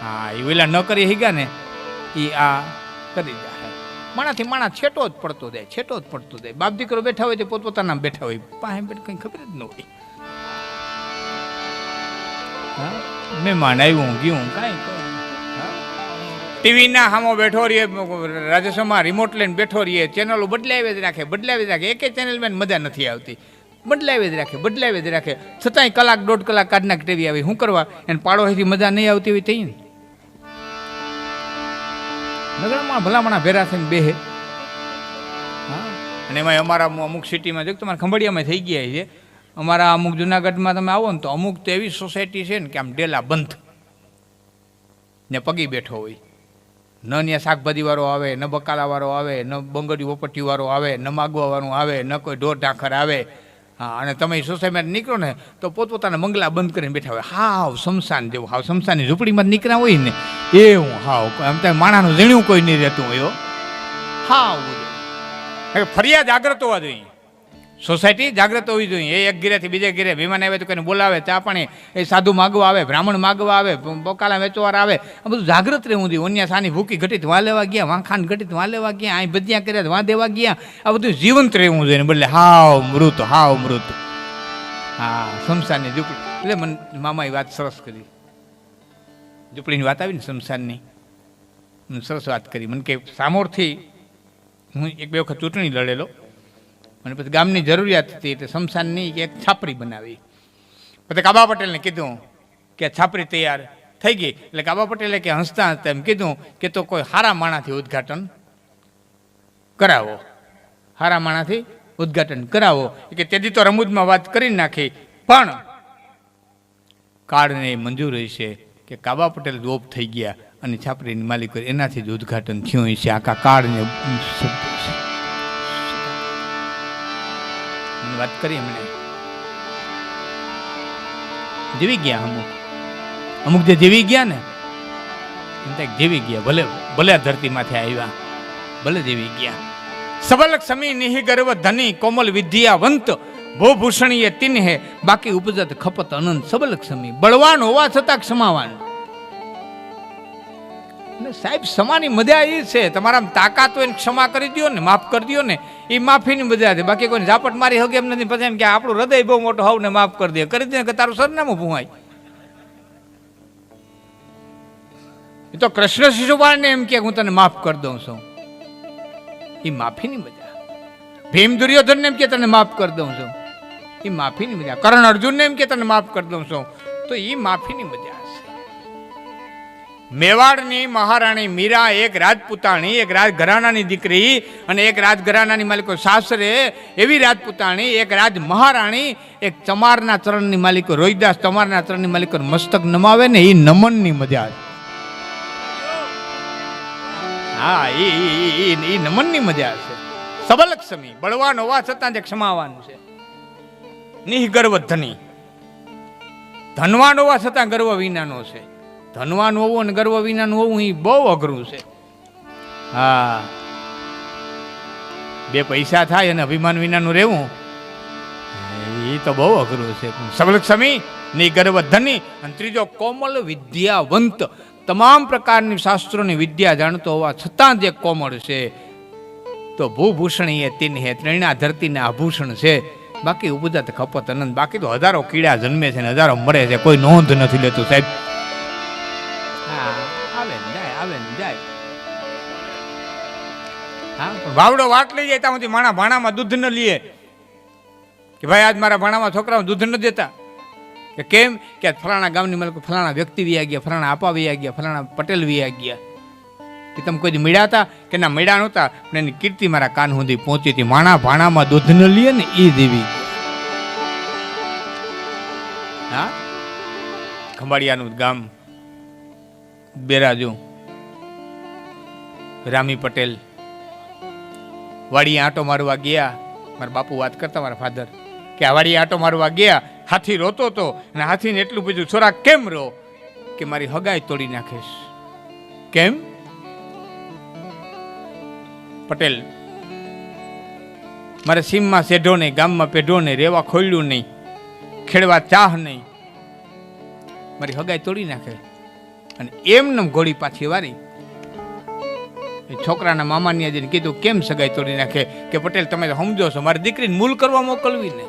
હા એ ઓલા ન કરી હી ગયા ને એ આ કરી જાય. માણાથી માણા છેટો જ પડતો જાય, છેટો જ પડતો જાય. બાપ દીકરો બેઠા હોય તો પોતપોતાના બેઠા હોય, પાસે બેઠ કંઈ ખબર જ ન હોય. હા મહેમાન આવ્યું ગયું કાંઈ ટીવીના સામો બેઠો રહીએ, રાજ્યસભામાં રિમોટ લઈને બેઠો રહીએ, ચેનલો બદલાવી જ રાખે, બદલાવી જ રાખે. એકે ચેનલમાં મજા નથી આવતી, બદલાવી જ રાખે, બદલાવી જ રાખે. છતાંય કલાક દોઢ કલાક કાઢના ટીવી આવી. શું કરવા? એને પાડોશીથી મજા નહીં આવતી હોય તઈ ને નગરમાં ભલામણા ભેરા થઈને બેહે. હા અને એમાં અમારા અમુક સિટીમાં જો તમારે ખંભાળિયામાં થઈ ગયા છે. અમારા અમુક જુનાગઢમાં તમે આવો ને તો અમુક તો એવી સોસાયટી છે ને કે આમ ડેલા બંધ ને પગી બેઠો હોય. ન ત્યાં શાકભાજીવાળો આવે, ન બકાલાવાળો આવે, ન બંગડી વપટીવાળો આવે, ન માગવાવાળું આવે, ન કોઈ ઢોર ઢાંખર આવે. હા અને તમે સોસાયટીમાં નીકળો ને તો પોતપોતાના બંગલા બંધ કરીને બેઠા હોય. હાવ શમશાન જેવું, હાવ શમશાનની ઝૂંપડીમાં નીકળ્યા હોય ને એવું. હાવ આમ તો માણાનું ઝીણ્યું કોઈ નહીં રહેતું હોય. હાવ ફરિયાદ જાગ્રત હોવા જોઈએ, સોસાયટી જાગ્રત હોવી જોઈએ. એ એક ઘેરેથી બીજે ઘેરે મહેમાન આવે તો કોઈને બોલાવે, ચા પાણી, એ સાધુ માગવા આવે, બ્રાહ્મણ માગવા આવે, બકાલા વેચવાર આવે, આ બધું જાગ્રત રહેવું જોઈએ. અન્ય સાની ભૂકી ઘટીત વાં લેવા ગયા, વાંખાન ઘટીત વાં લેવા ગયા, અહીં ભજીયા કર્યા વાં દેવા ગયા. આ બધું જીવંત રહેવું જોઈએ, બદલે હાવ મૃત, હાવ મૃત. હા શમશાનની ઝૂંપડી એટલે મને મામાએ વાત સરસ કરી. ઝૂંપડીની વાત આવી ને શમશાનની, સરસ વાત કરી. મને કે સામોરથી હું એક બે વખત ચૂંટણી લડેલો અને પછી ગામની જરૂરિયાત હતી એટલે શમશાનની એક છાપરી બનાવી. પછી કાબા પટેલને કીધું કે છાપરી તૈયાર થઈ ગઈ. એટલે કાબા પટેલે કે હસતા હસતા એમ કીધું કે તો કોઈ હારા માણાથી ઉદ્ઘાટન કરાવો, હારા માણાથી ઉદ્ઘાટન કરાવો. કે તેથી તો રમૂજમાં વાત કરી નાખી, પણ કાર્ડને મંજૂર છે કે કાબા પટેલ જોબ થઈ ગયા અને છાપરીની માલિકો એનાથી જ ઉદ્ઘાટન થયું છે. આખા કાર્ડને વાત કરી એમણે જીવી ગયા. અમુક અમુક જે જીવી ગયા ને એમ જીવી ગયા, ભલે ભલે ધરતીમાંથી આવ્યા, ભલે જીવી ગયા. સબલક સમી નિહિ ગર્વ ધની કોમલ વિદ્યાવંત ભૂભૂષણીય તિન હે બાકી ઉપજત ખપત અનંત. સબલક સમી બળવાન હોવા છતાં ક્ષમાવાન. સાહેબ ક્ષમાની મજા એ છે, તમારા તાકાત હોય ને ક્ષમા કરી દો ને, માફ કરી દો ને, એ માફીની મજા છે. બાકી કોઈ ઝાપટ મારી હગે એમ નથી. પછી એમ કે આપણું હૃદય બહુ મોટો હોવ ને માફ કરી દે, કરી દે કે તારું સરનામું ભૂવાય. એ તો કૃષ્ણ શિશુપાળને એમ કે હું તને માફ કરી દઉં છું, એ માફીની મજા. ભીમ દુર્યોધનને એમ કે તને માફ કરી દઉં છું, એ માફીની મજા. કરણ અર્જુનને એમ કે તને માફ કરી દઉં છું, તો એ માફીની મજા. મેવાડની મહારાણી મીરા એક રાજપૂતાણી, એક રાજઘરાણાની દીકરી અને એક રાજઘરાણાની માલિકો સાસરે એવી રાજપૂતાણી, એક રાજ મહારાણી, એક ચમારના ચરણની માલિકો રોહિદાસ ચમારના ચરણની માલિકો મસ્તક નમાવે ને એ નમનની મજા. હા એ નમનની મજા છે. સબલક સમી બળવાન હોવા છતાં જે ક્ષમાવાન છે. નિઃગર્વ ધની ધનવાન હોવા છતાં ગર્વ વિનાનો છે. ધનવાન હોવું અને ગર્વ વિનાનું હોવું એ બહુ અઘરું છે. હા બે પૈસા થાય અને અભિમાન વિનાનું રહેવું એ તો બહુ અઘરું છે. સબલક સમી ની ગર્વ ધની અને ત્રીજો કોમલ વિદ્યાવંત, તમામ પ્રકારની શાસ્ત્રોની વિદ્યા જાણતો હોવા છતાં જે કોમળ છે. તો ભૂભૂષણી એ તીન હે ત્રણા ધરતીના આભૂષણ છે. બાકી ઉપજત ખપત અનંત. બાકી તો હજારો કીડા જન્મે છે ને હજારો મરે છે, કોઈ નોંધ નથી લેતું સાહેબ. વાવડો વાટ લઈ જાય ત્યાં માણા ભાણામાં દૂધ ન લે કે ભાઈ આજ મારા ભાણામાં છોકરાઓ દૂધ ન દેતા. કે કેમ કે ફલાણા ગામની માલિકો ફલાણા વ્યક્તિ વ્યા ગયા, ફલાણા આપા વ્યા ગયા, ફલાણા પટેલ વ્યા ગયા. કે તમે કોઈ મળ્યા હતા કે ના મળ્યા નહોતા, પણ એની કીર્તિ મારા કાન સુધી પહોંચી હતી. માણા ભાણામાં દૂધ ન લે ને એ દેવી. હા ખંભાળિયાનું ગામ બેરાજુ, રામી પટેલ વાડીએ આંટો મારવા ગયા. મારા બાપુ વાત કરતા, મારા ફાધર, કે આ વાડીએ આંટો મારવા ગયા, હાથી રોતો હતો અને હાથીને એટલું બધું છોરા કેમ રો કે મારી હગાઈ તોડી નાખીશ. કેમ? પટેલ મારે સીમમાં સેઢો નહીં, ગામમાં પેઢો નહીં, રેવા ખોલ્યું નહીં, ખેડવા ચાહ નહીં, મારી હગાઈ તોડી નાખે. અને એમને ઘોડી પાછી વારી. એ છોકરાના મામાની આજે કીધું કેમ સગાઈ તોડી નાખે, કે પટેલ તમે તો સમજો છો, મારી દીકરીને મૂલ કરવા મોકલવી ને,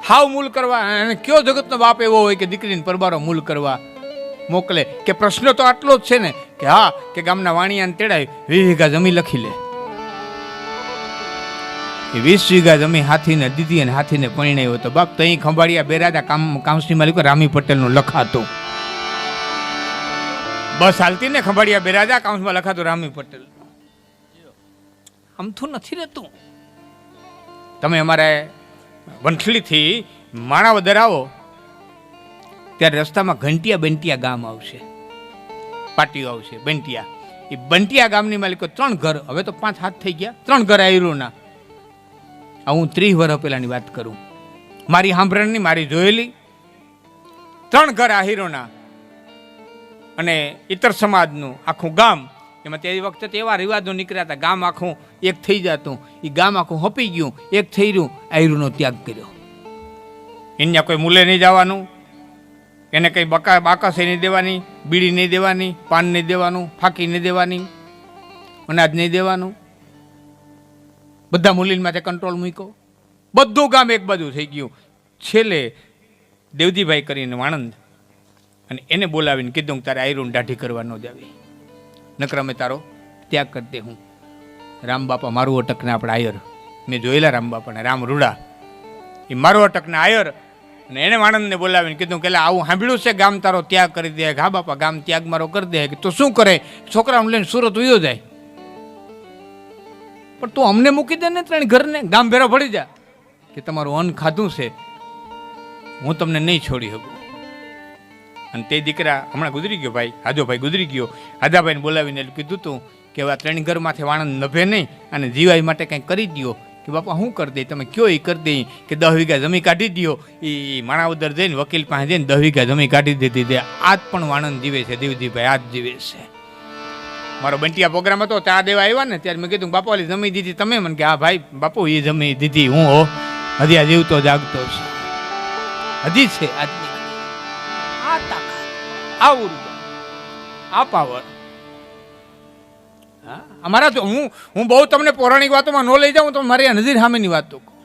હાવ મૂલ કરવા. અને કયો જગતનો બાપ એવો હોય કે દીકરીને પરબારો મૂલ કરવા મોકલે? કે પ્રશ્ન તો આટલો જ છે ને કે હા, કે ગામના વાણિયાને તેડાય 20 વીઘા જમીન લખી લે. એ 20 વીઘા જમીન હાથીને દીધી અને હાથીને પરણાવ્યો તો બાપ તઈ ખંભાળિયા બેરાદા કાઉન્સની માલિકો રામી પટેલનો લખાતો. બસ હાલતી ને ખંભાળિયા બેરાજા કાઉન્સમાં લખાતું રામી પટેલ. આમથું નથી રહેતું. તમે અમારે વંથલીથી માણાવદર આવો ત્યારે રસ્તામાં ઘંટિયા બંટિયા ગામ આવશે, પાટીઓ આવશે બંટિયા. એ બંટિયા ગામની માલિકો 3 ઘર, હવે તો 5 હાથ થઈ ગયા, 3 ઘર આયરોના. હું 30 વર્ષ પહેલાની વાત કરું, મારી સાંભળણની, મારી જોયેલી. 3 ઘર આહીરોના અને ઇતર સમાજનું આખું ગામ. એમાં તે વખતે એવા રિવાજો નીકળ્યા હતા, ગામ આખું એક થઈ જતું. એ ગામ આખું હપી ગયું, એક થઈ રહ્યું, આયરુનો ત્યાગ કર્યો. એને કોઈ મૂલે નહીં જવાનું, એને કંઈ બાકસ નહીં દેવાની, બીડી નહીં દેવાની, પાન નહીં દેવાનું, ફાંકી નહીં દેવાની, અનાજ નહીં દેવાનું. બધા મૂલીન માથે કંટ્રોલ મૂક્યો. બધું ગામ એક બાજુ થઈ ગયું. છેલ્લે દેવજીભાઈ કરીને વાણંદ, અને એને બોલાવીને કીધું તારે આયરુન દાઢી કરવા ન જાવી, નકર અમે તારો ત્યાગ કરી દે. હું રામ બાપા મારું અટકને આપણે આયર, મેં જોયેલા રામ બાપાને, રામ રૂડા, એ મારું અટકને આયર. અને એને વાણંદને બોલાવીને કીધું કે આવું સાંભળ્યું છે ગામ તારો ત્યાગ કરી દે. હા બાપા ગામ ત્યાગ મારો કરી દે. કે તો શું કરે, છોકરાઓને લઈને સુરત ઉયો જાય. પણ તું અમને મૂકી દે ને 3 ઘરને, ગામ ભેરા ભળી જા, કે તમારું અન્ન ખાધું છે, હું તમને નહીં છોડી શકું. અને તે દીકરા હમણાં ગુજરી ગયો, ભાઈ હાજોભાઈ ગુજરી ગયો. હાજાભાઈને બોલાવીને કીધું તું કે આ 3 ઘરમાંથી વાણંદ નભે નહીં, અને જીવાઈ માટે કંઈક કરી દો. કે બાપા શું કરી દે, તમે કયો એ કરી દે. કે 10 વીઘા જમીન કાઢી દો. એ માણાવદર જઈને વકીલ પાસે જઈને 10 વીઘા જમીન કાઢી દીધી દે. આજ પણ વાણંદ જીવે છે દેવજીભાઈ, આજ જીવે છે. મારો બંટિયા પ્રોગ્રામ હતો, ચા દેવા આવ્યા ને ત્યારે મેં કીધું બાપા ઓલી જમી દીધી તમે? મને કે હા ભાઈ બાપુ એ જમી દીધી. હું હો હજી આ જીવતો જાગતો છે, હજી છે આજની આ તાકાત, આ ઉર્જા, આ પાવર. હા અમારા તો હું બહુ તમને પૌરાણિક વાતોમાં ન લઈ જાઉં તો મારી નજીર સામેની વાતો કહું.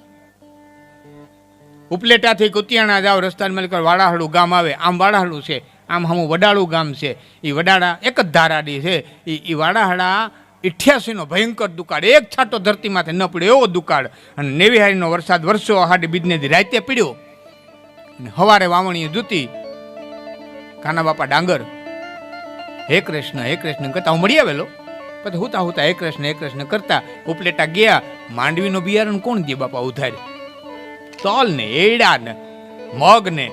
ઉપલેટાથી કુતિયાણા જાઓ, રસ્તાની માલિક વાડાહળું ગામ આવે. આમ વાડાહળું છે, આમ હમું વડાળું ગામ છે. એ વડાળા એક જ ધારાડી છે. એ વાડાહળા 88નો ભયંકર દુકાળ, એક છાંટો ધરતીમાંથી ન પડ્યો એવો દુકાળ. અને નેવિહારીનો વરસાદ વર્ષો હાડી બીજનેથી રાતે પીડ્યો. અને હવારે વાવણીએ જૂતી, કાના બાપા ડાંગર, હે કૃષ્ણ કરતા હું મળી આવેલો. પછી હુતા હે કૃષ્ણ કરતા ઉપલેટા ગયા. માંડવીનો બિયારણ કોણ દે બાપા ઉધાર? તલ ને એડા ને મગ ને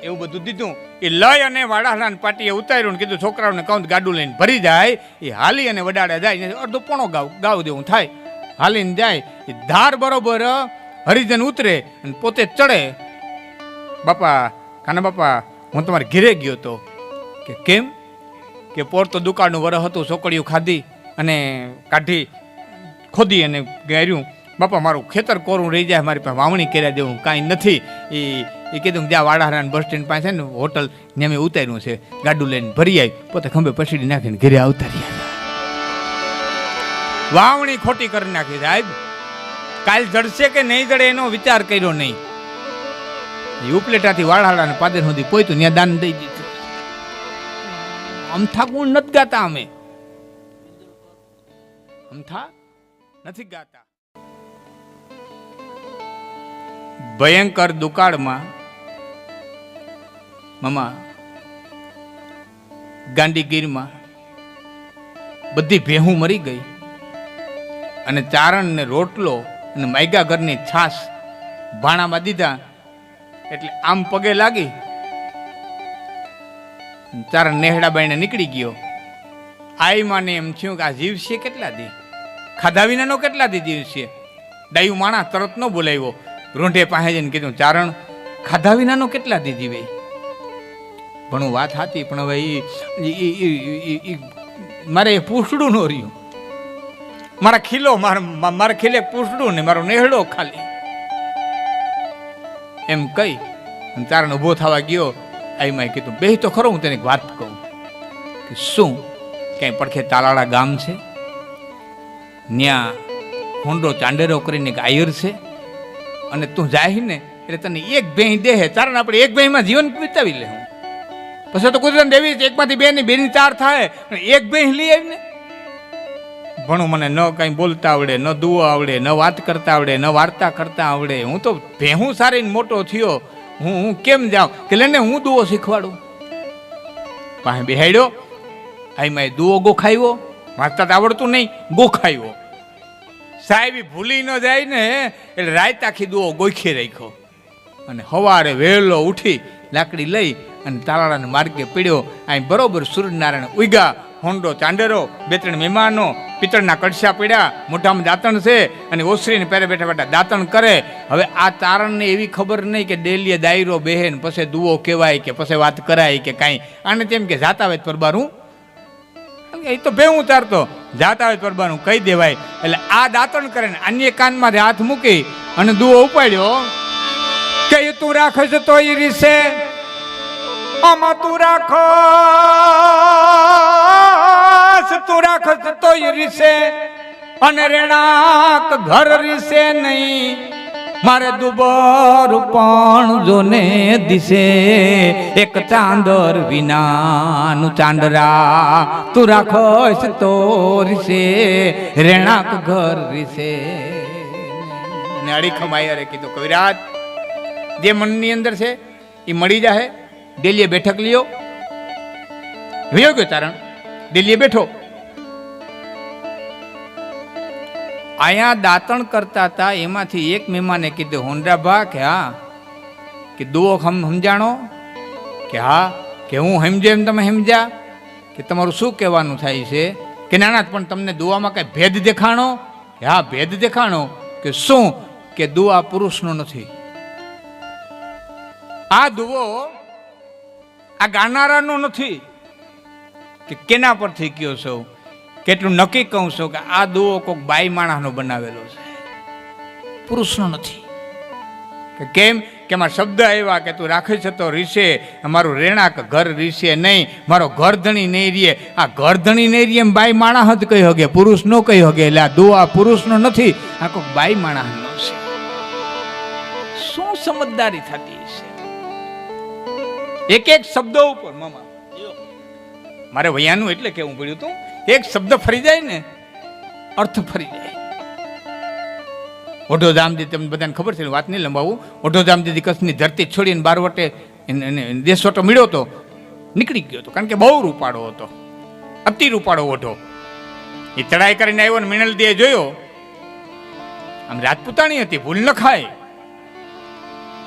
એવું બધું દીધું. એ લઈ અને વાડાહડાને પાટીએ ઉતાર્યું ને કીધું છોકરાઓને કહું ગાડું લઈને ભરી જાય. એ હાલી અને વડાડે જાય, અડધો પોણો ગાવ દેવું થાય. હાલીને જાય, એ ધાર બરોબર હરિજન ઉતરે અને પોતે ચડે. બાપા કાના બાપા હું તમારે ઘેરે ગયો તો. કે કેમ? કે પોર તો દુકાળનું વરસ હતું, ચોકડીયું ખાધી અને કાઢી ખોદી અને ગાર્યું. બાપા મારું ખેતર કોરું રહી જાય, મારી પાસે વાવણી કર્યા દેવું કાંઈ નથી. એ કીધું જ્યાં વાડાહરાના બસ સ્ટેન્ડ પાસે ને હોટલ ને અમે ઉતાર્યું છે, ગાડું લઈને ભરી આવી. પોતે ખંભે પછીડી નાખીને ઘરે આવતા રહ્યા. વાવણી ખોટી કરી નાખી સાહેબ. કાલ જડશે કે નહીં જડે એનો વિચાર કર્યો નહીં. એ ઉપલેટાથી વાડાહરાને પાદર સુધી પહોંચ્યું, ત્યાં દાન દઈ દીધું. અમથા ગુણ નથી ગાતા અમે, અમથા નથી ગાતા. ભયંકર દુકાળમાં મામા ગાંધીગીરમાં બધી ભેહું મરી ગઈ. અને ચારણ ને રોટલો અને માયગા ઘરની છાશ ભાણામાં દીધા. એટલે આમ પગે લાગી, ચારણ નેહડા બાઈને નીકળી ગયો. આઈ માને એમ થયું કે આ જીવ છે કેટલા દી, ખાધા વિનાનો કેટલા દી જીવ છે. ડાયું માણા તરત ન બોલાવ્યો, રૂંઢે પાસે જઈને કીધું ચારણ ખાધા વિનાનો કેટલા દી જીવે. ભણું વાત હતી, પણ હવે એ મારે એ પૂછડું ન રહ્યું. મારા ખીલો મારા ખીલે પૂછડું ને મારો નેહડો ખાલી. એમ કઈ ચારણ ઉભો થવા ગયો. આઈમાં કીધું બે તો ખરો, હું તેને એક વાત કહું. કે શું ક્યાંય પડખે તાલાળા ગામ છે, ત્યાં હોંડો ચાંડેરો કરીને એક આયર છે, અને તું જાય ને એટલે તને એક ભેંસ દેહે, તારણ આપણે એક ભેંસમાં જીવન વિતાવી લે. પછી તો કુદરત દેવી એકમાંથી બે ની બેની ચાર થાય, એક ભેંસ લઈ આવીને ભણું મને ન કાંઈ બોલતા આવડે, ન દુઓ આવડે, ન વાત કરતા આવડે, ન વાર્તા કરતા આવડે, હું તો ભેહું સારીને મોટો થયો, હું કેમ જાઉં કે લેને હું દુઓ શીખવાડું. પાસે બેહાડ્યો, આઈમાં દુઓ ગોખાયો, વાંચતા આવડતું નહીં, ગોખાયો. સાહેબ ભૂલી ન જાય ને એટલે રાત આખી દુઓ ગોખી રાખ્યો, અને સવારે વહેલો ઉઠી લાકડી લઈ અને તાલાળાને માર્ગે પીડ્યો. અહીં બરોબર સૂર્યનારાયણ ઉગ્યા, હોંડો ચાંડેરો, બે ત્રણ મહેમાનો, પિત્તળના કડશા પીડ્યા, મોઢામાં દાંતણ છે, અને ઓસરીને પહેરે બેઠા બેઠા દાંતણ કરે. હવે આ તારણને એવી ખબર નહીં કે ડેલીએ દાયરો બેહે ને પછી દુઓ કહેવાય કે પછી વાત કરાય કે કાંઈ. આને તેમ કે જાતા આવે પરબારું, એ તો ભેહું ચારતો, જાતા આવે પરબારું કહી દેવાય. એટલે આ દાંતણ કરે ને અન્ય કાનમાં હાથ મૂકી અને દુઓ ઉપાડ્યો કે તું રાખે છે તો એ રીસે આમાં તું રાખસ તો રીસે, અને રેણાક ઘર રીસે નહીં, મારે દુબર પણ જોને દિશે, એક ચાંદર વિનાનું ચાંદરા તું રાખસ તો રીસે, રેણાક ઘર રીસે. અને અડીખમ આયરે કીધું કવિરાજ જે મનની અંદર છે એ મળી જાય. દિલ્હીએ બેઠક લ્યો, વયો ગયો તારણ, દિલ્હીએ બેઠો. અહીંયા દાંતણ કરતા હતા, એમાંથી એક મહેમાને કીધું હોંડાભા કે હા, કે દુઓ સમજાણો, કે હા, કે હું સમજે એમ તમે સમજ્યા, કે તમારું શું કહેવાનું થાય છે, કે નાના પણ તમને દુઆમાં કઈ ભેદ દેખાણો, કે હા ભેદ દેખાણો, કે શું, કે દુઆ પુરુષનો નથી. આ દુઓ આ ગાનારાનો નથી, કે કેના પરથી કયો છો, કેટલું નક્કી કહું છું કે આ દુઓ કોઈક બાઈ માણસનો બનાવેલો છે, પુરુષનો નથી. કે કેમ કે મારા શબ્દ આવ્યા કે તું રાખે છે તો રીસે, મારું રેણાક ઘર રીસે નહીં, મારો ઘરધણી નહીં રીએ. આ ઘરધણી નહીં રીએ એમ બાઈ માણસ જ કહી હગે, પુરુષ નો કહી હગે. એટલે આ દુઆ પુરુષનો નથી, આ કોઈક બાઈ માણસનો છે. શું સમજદારી થતી છે એક એક શબ્દો ઉપર. મામા મારે વૈયાનું એટલે કેવું પડ્યું હતું, એક શબ્દ ફરી જાય ને અર્થ ફરી જાય. ઓઢો જામદી તમને બધાને ખબર છે, વાત નહીં લંબાવું. ઓઢો જામદી કચ્છની ધરતી છોડીને બારવટે દેશવટો મળ્યો તો નીકળી ગયો હતો, કારણ કે બહુ રૂપાળો હતો, અતિ રૂપાળો ઓઢો. એ ચડાઈ કરીને આવ્યો ને મિનલ દે જોયો, આમ રાજપૂતાણી હતી, ભૂલ ન ખાય,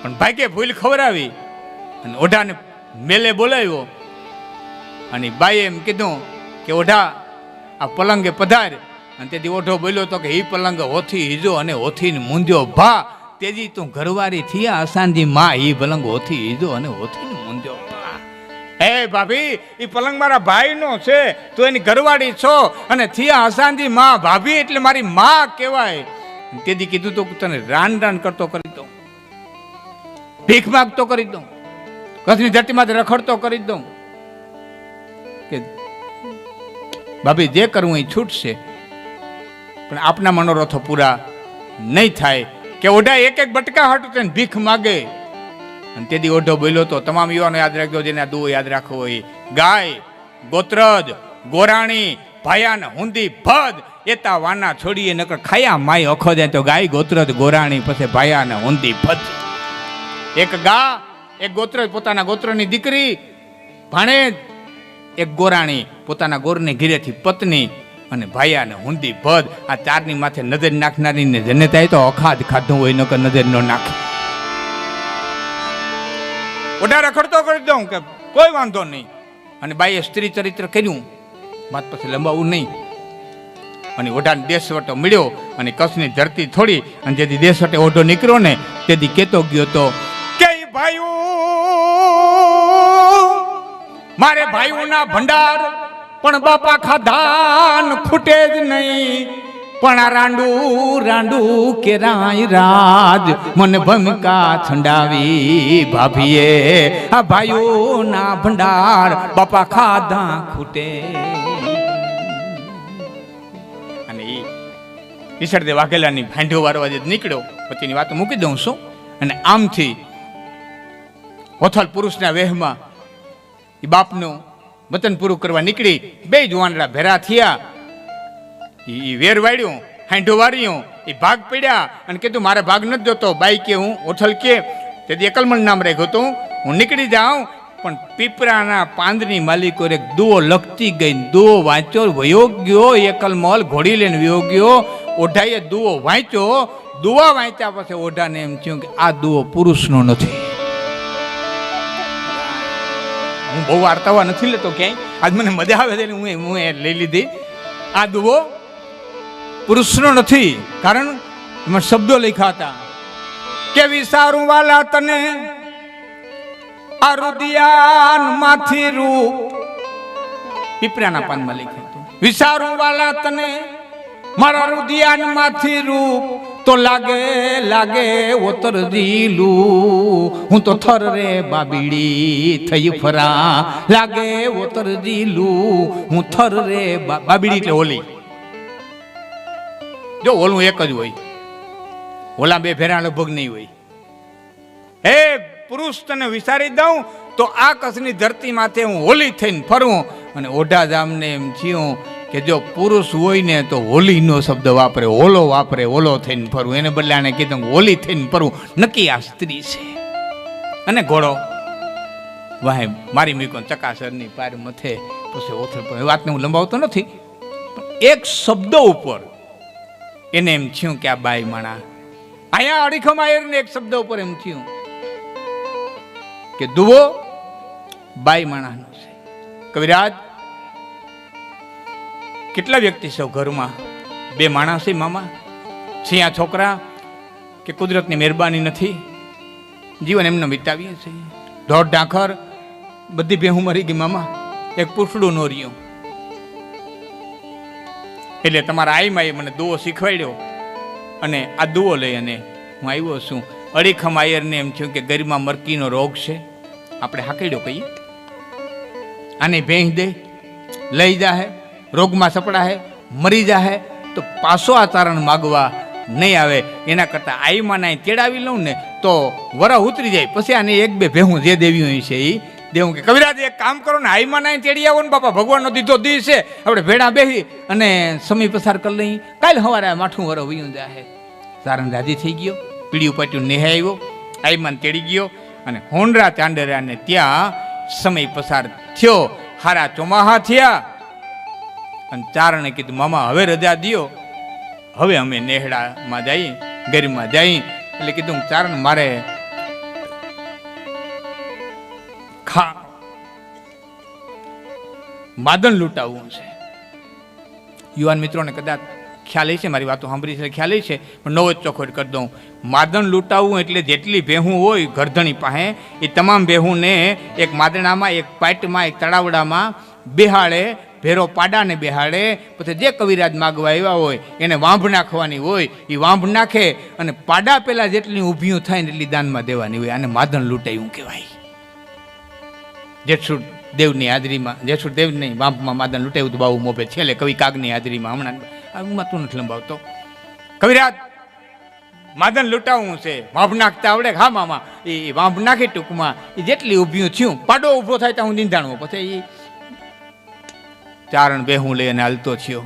પણ ભાગ્યે ભૂલ ખવડાવી અને ઓઢાને મેલે બોલાવ્યો. અને બાઈએ એમ કીધું કે ઓઢા આ પલંગે પધાર. અને તેથી ઓઢો બોલ્યો તો કે હી પલંગ હોથી હીજો અને હોથીને મૂંઝ્યો ભા, તેજી તું ઘરવારી થયા અસાંજી માં, હી પલંગ હોથી હીજો અને હોથીને મૂંઝ્યો ભા. હે ભાભી, એ પલંગ મારા ભાઈનો છે, તું એની ઘરવાળી છો, અને થયા અસાંજી માં, ભાભી એટલે મારી માં કહેવાય. તેથી કીધું તો તને રાન રાન કરતો કરી દઉં, ભીખ માગતો કરી દઉં, કચ્છની ધરતીમાં રખડતો કરી દઉં, કે ભાભી જે કરવું એ છૂટશે, પણ આપના મનોરથો પૂરા નહીં થાય. કે ઓઢા એક એક બટકા હાટું તેને ભીખ માગે. અને તેથી ઓઢો બોલ્યો તો તમામ યુવાનો યાદ રાખજો, જેને આ દુઓ યાદ રાખવો હોય. ગાય ગોત્રજ ગોરાણી ભાયાને હુંદી ભદ એતા વાના છોડીએ નકર ખાયા માય અખો જાય. તો ગાય ગોત્રજ ગોરાણી પછી ભાયાને હુંદી ભદ. એક ગા એક ગોત્ર પોતાના ગોત્રની દીકરી ભાણેજ, એક ગોરાણી પોતાના ગોરની ઘીરેથી પત્ની, અને ભાયા ને હુંદી ભદ. આ ચારની માથે નજર નાખનારી ને જેને થાય તો અખાદ ખાધું હોય નકર નજર ન નાખે. ઓઢા રખડતો કરી દઉં કે કોઈ વાંધો નહીં. અને બાઈએ સ્ત્રી ચરિત્ર કર્યું, વાત પછી લંબાવું નહીં. અને ઓઢાને દેશવટો મળ્યો અને કચ્છની ધરતી થોડી, અને જેથી દેશવટે ઓઢો નીકળ્યો ને તેથી કેતો ગયો તો કે ભાઈઓ મારે ભાઈઓના ભંડાર પણ બાપા ખાધાન ખૂટે જ નહીં. પણ આ રાંડું રાંડું કેરાય રાજ મને ભમકા છંડાવી ભાભીએ આ ભાઈઓના ભંડાર બાપા ખાધા ખૂટે. અને એ ઈશ્વરદેવ વાઘેલાની ભાંડો વારવા જે નીકળ્યો પછીની વાત મૂકી દઉં છું. અને આમથી વથલ પુરુષના વેહમાં એ બાપનું વતન પૂરું કરવા નીકળી. બે જુવાનડા ભેરા થયા. એ વેર વાળ્યું, હાંઢો વાર્યું, એ ભાગ પડ્યા અને કીધું મારે ભાગ નથી જોતો. બાઈ કે હું ઓથલ કે તેથી એકલમણ નામ રાખ્યું હતું, હું નીકળી જાઉં. પણ પીપરાના પાંદની માલિકો એક દુઓ લખતી ગઈ. દુઓ વાંચ્યો, વયો ગયો એકલમલ, ઘોડી લઈને વયો ગયો. ઓઢાએ દુઓ વાંચ્યો. દુઆ વાંચ્યા પછી ઓઢાને એમ થયું કે આ દુઓ પુરુષનો નથી. હું બહુ વાર્તાવા નથી લેતો ક્યાંય, આજ મને મજા આવે છે હું એ લઈ લીધી. આ દુઓ પુરુષનો નથી, કારણ એમાં શબ્દો લખ્યા હતા કે વિસારું વાલા તને આ રુદિયાન માંથી રૂપ. પીપરાના પાનમાં લખ્યું હતું વિસારું વાલા તને મારા રુદિયાન માંથી રૂપ તો લાગે લાગે ઓતર જીલું. હું તો થર રે બાબીડી થઈ ફરા લાગે ઓતર જીલું. હું થર રે બાબીડી એટલે ઓલી. જો ઓલું એક જ હોય, ઓલા બે ભેરા લગભગ નહીં હોય. હે પુરુષ તને વિચારી દઉં તો આ કચ્છની ધરતી માથે હું હોલી થઈને ફરું. અને ઓઢા જામને એમ થયું કે જો પુરુષ હોય ને તો હોલીનો શબ્દ વાપરે, ઓલો વાપરે, ઓલો થઈને ફરવું. એને બદલે આને કીધું હોલી થઈને ફરવું. નક્કી આ સ્ત્રી છે. અને ઘોડો વાહે મારી મીકો ચકાસરની પાર મથે પછી ઓથલ. વાતને હું લંબાવતો નથી, એક શબ્દ ઉપર એને એમ થયું કે આ બાઈ માણા. અહીંયા અડીખમ આયરને એક શબ્દ ઉપર એમ થયું કે દુવો બાઈ માણાનો છે. કવિરાજ કેટલા વ્યક્તિ છે ઘરમાં? બે માણસ છે મામા, છિયા છોકરા કે કુદરતની મહેરબાની નથી, જીવન એમને વિતાવીએ છીએ. દોઢ ડાખર બધી ભેહું મરી ગઈ મામા, એક પૂછડું નો રહ્યું. એટલે તમારા આઈમાએ મને દુઓ શીખવાડ્યો અને આ દુઓ લઈ અને હું આવ્યો છું. અડીખમ આયરને એમ થયું કે ગરીમાં મરકીનો રોગ છે, આપણે હાકેડ્યો કહીએ, આને ભેંસ દે લઈ જાહે, રોગમાં સપડાહે, મરી જાહે તો પાછો આ તારણ માગવા નહીં આવે. એના કરતાં આઈમાના તેડાવી લઉં ને તો વરા ઉતરી જાય. પછી આને એક બે ભેહું જે દેવી હોય છે એ દેવું કે કવિરાજ એક કામ કરો ને, આઈમાના તેડી આવો ને બાપા, ભગવાનનો દીધો દી છે, આપણે ભેડા બેસી અને સમય પસાર કરી લઈ. કાલ સવારે માઠું વરો વયું જાહે. સારણ રાજી થઈ ગયો, પીળ્યું પાટ્યું નેહે આવ્યો, આઈમાન તેડી ગયો અને હોંડરા ચાંડરાને ત્યાં સમય પસાર થયો. હારા ચોમાહા થયા અને ચારણે કીધું મામા હવે રજા દિયો, હવે અમે નેહડામાં જઈએ, ગરીમાં જઈએ. એટલે કીધું ચારણ મારે માદન લૂંટાવવું છે. યુવાન મિત્રોને કદાચ ખ્યાલ છે, મારી વાતો સાંભળી છે, ખ્યાલ છે, પણ નવો જ ચોખવટ કરી દઉં. માદન લૂંટાવવું એટલે જેટલી ભેહું હોય ગરધણી પાસે એ તમામ ભેહુંને એક માદણામાં, એક પાટમાં, એક તળાવડામાં બેહાડે, ભેરો પાડાને બેહાડે. પછી જે કવિરાજ માગવા આવ્યા હોય એને વાંભ નાખવાની હોય, એ વાંભ નાખે અને પાડા પેલા જેટલી ઊભીઓ થાય ને એટલી દાનમાં દેવાની હોય. આને માદન લૂંટાયું કહેવાય. જેઠસુર દેવની હાજરીમાં, જેઠસુર દેવ નહીં, વાંભમાં માદન લૂંટાયું તો બાબુ મોભે છેલ્લે કવિ કાગની હાજરીમાં. હમણાં હું તું નથી લંબાવતો. કવિરાજ માદન લૂંટાવું છે, વાંભ નાખતા આવડે? હા મામા. એ વાંભ નાખી ટૂંકમાં એ જેટલી ઊભીઓ થયું, પાડો ઊભો થાય તો હું નિંદાણું. પછી એ ચારણ બેહું લઈ અને હાલતો થયો.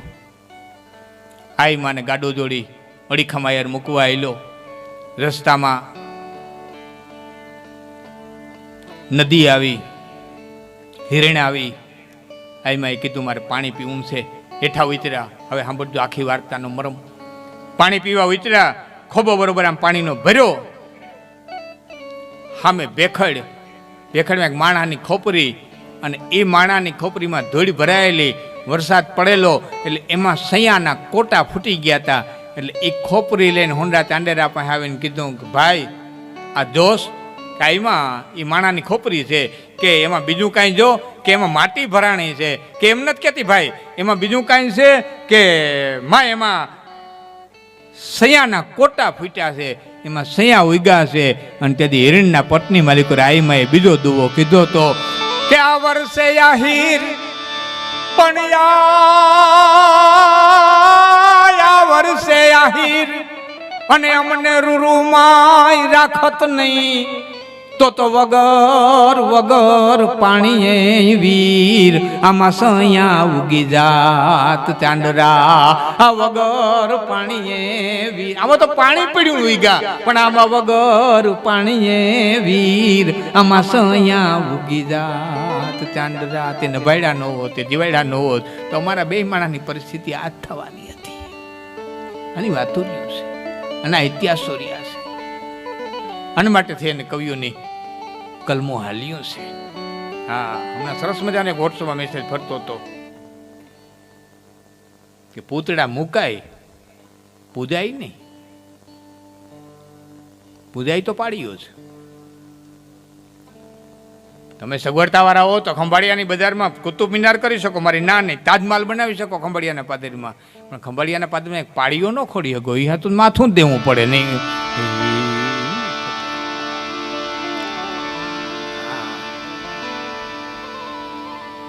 આઈ માને ગાડો જોડી અડીખમ આયર મૂકવા આવેલો. રસ્તામાં નદી આવી, હિરણ આવી. આઈમાએ કીધું મારે પાણી પીવું છે. હેઠા ઉતર્યા. હવે સાંભળજો આખી વાર્તાનો મરમ. પાણી પીવા ઉતર્યા, ખોબો બરોબર આમ પાણીનો ભર્યો. સામે ભેખડ, ભેખડમાં એક માણાની ખોપરી અને એ માણાની ખોપરીમાં ધૂળ ભરાયેલી. વરસાદ પડેલો એટલે એમાં સૈયાના કોટા ફૂટી ગયા હતા. એટલે એ ખોપરી લઈને હોંડા ચાંડેરા પાસે આવીને કીધું કે ભાઈ આ જોશ કે એમાં એ માણાની ખોપરી છે કે એમાં બીજું કાંઈ જો કે એમાં માટી ભરાણી છે કે એમ નથી કહેતી ભાઈ એમાં બીજું કાંઈ છે કે માં એમાં સૈયાના કોટા ફૂટ્યા છે, એમાં સૈયા ઉગ્યા છે. અને તેથી હિરણના પત્ની માલિકો આઈમાએ બીજો દુવો કીધો તો કે આ વર્ષે આહીર પણ આ વર્ષે આહીર અને અમને રૂરૂમાય રાખત નહીં તો વગર પાણીએ વીર આમાં સૈયા ઉગી જાત ચાંદરા. આ વગર પાણીએ વીર, આમાં તો પાણી પડ્યું ઉગ્યા, પણ આમાં વગર પાણીએ વીર આમાં સૈયા ઉગી જાત ચાંદરા. તે નભાડ્યા ન હોત, તે જીવાડ્યા ન હોત તો અમારા બે માણસની પરિસ્થિતિ આ જ થવાની હતી. આની વાતો રહ્યું છે અને આ ઇતિહાસો રહ્યા છે. આના માટે થઈને કવિઓની કલમો હાલ્યો છે. હા, હમણાં સરસ મજાનો એક વોટ્સઅપમાં મેસેજ ફરતો હતો કે પૂતળા મુકાય પૂજાય નહીં, પૂજાય તો પાડ્યો છે. તમે સગવડતાવાળા હો તો ખંભાળિયાની બજારમાં કુતુબ મિનાર કરી શકો, મારી ના નહીં તાજમહાલ બનાવી શકો ખંભાળિયાના પાદરીમાં, પણ ખંભાળિયાના પાદરીમાં એક પાડીઓ ન ખોડી શકો. એ હાથું માથું જ દેવું પડે નહીં.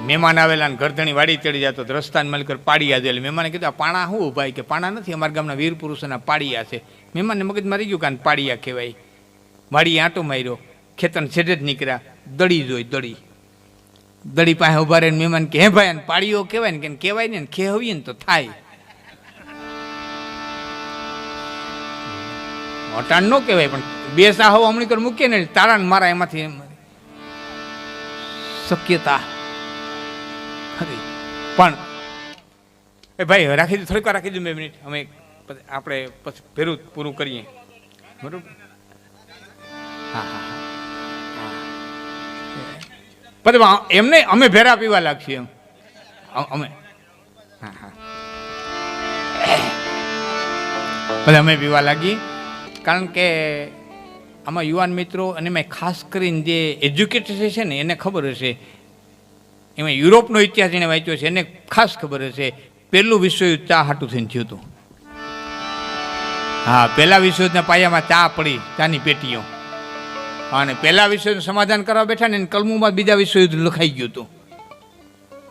મહેમાન આવેલા ને ગરધણી વાડી ચડી જતો રસ્તાને મલકર પાડિયા છે. એટલે મહેમાને કીધું આ પાણા શું ભાઈ? કે પાણા નથી, અમારા ગામના વીર પુરુષોના પાડિયા છે. મહેમાનને મગજ મારી ગયું કાન પાડિયા કહેવાય. વાડીએ આંટો માર્યો, ખેતરને છેડે જ નીકળ્યા, દડી જોઈ દડી પાસે ઉભા રહીને મહેમાન કે હે ભાઈ પાડીઓ કહેવાય ને? કે કહેવાય ને ખેવીએ ને તો થાય, અટાણ ન કહેવાય. પણ બે સાહો હમણી કર મૂકીએ ને તારા ને મારા એમાંથી શક્યતા ખરી. પણ એ ભાઈ રાખી દઉં, થોડીક વાર રાખી દઉં 2 મિનિટ, અમે આપણે પછી ફેરું પૂરું કરીએ, બરોબર? હા હા હા, એમને અમે ભેરા પીવા લાગીએ એમ અમે. હા હા, બધા અમે પીવા લાગીએ. કારણ કે આમાં યુવાન મિત્રો અને મેં ખાસ કરીને જે એજ્યુકેટેડ છે ને એને ખબર હશે, એમાં યુરોપનો ઇતિહાસ એને વાંચ્યો છે એને ખાસ ખબર હશે. પહેલું વિશ્વયુદ્ધ ચા હાટું થઈને થયું હતું. હા, પહેલા વિશ્વયુદ્ધના પાયામાં ચા પડી, ચાની પેટીઓ. અને પહેલા વિશ્વયુદ્ધનું સમાધાન કરવા બેઠા ને કલમુમાં બીજા વિશ્વયુદ્ધ લખાઈ ગયું હતું.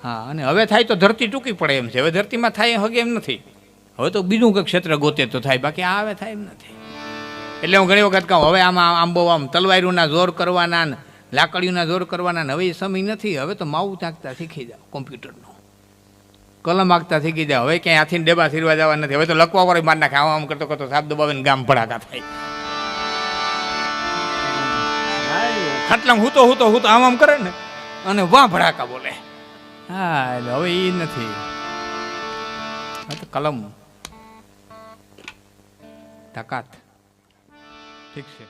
હા, અને હવે થાય તો ધરતી ટૂંકી પડે એમ છે. હવે ધરતીમાં થાય હગે એમ નથી. હવે તો બીજું કંઈક ક્ષેત્ર ગોતે તો થાય, બાકી આ હવે થાય એમ નથી. એટલે હું ઘણી વખત કહું હવે આમાં આમ બહુ આમ તલવારીઓના જોર કરવાના ને લાકડીઓના જોર કરવાના ને હવે એ સમય નથી. હવે તો માવું ચાંકતા શીખી જાઓ, કોમ્પ્યુટરનું કલમ આગતા શીખી જાઓ. હવે ક્યાંય હાથીને ડેબા સીરવા જવા નથી. હવે તો લખવા વાળો માર નાખે, આમ કરતો કરતો સાપ દબાવીને ગામ ભડાકા થાય. ખાટલામ હું તો આમ કરે ને અને વાહ ભડાકા બોલે. હા, એટલે હવે એ નથી. તો કલમ તાકાત ઠીક છે.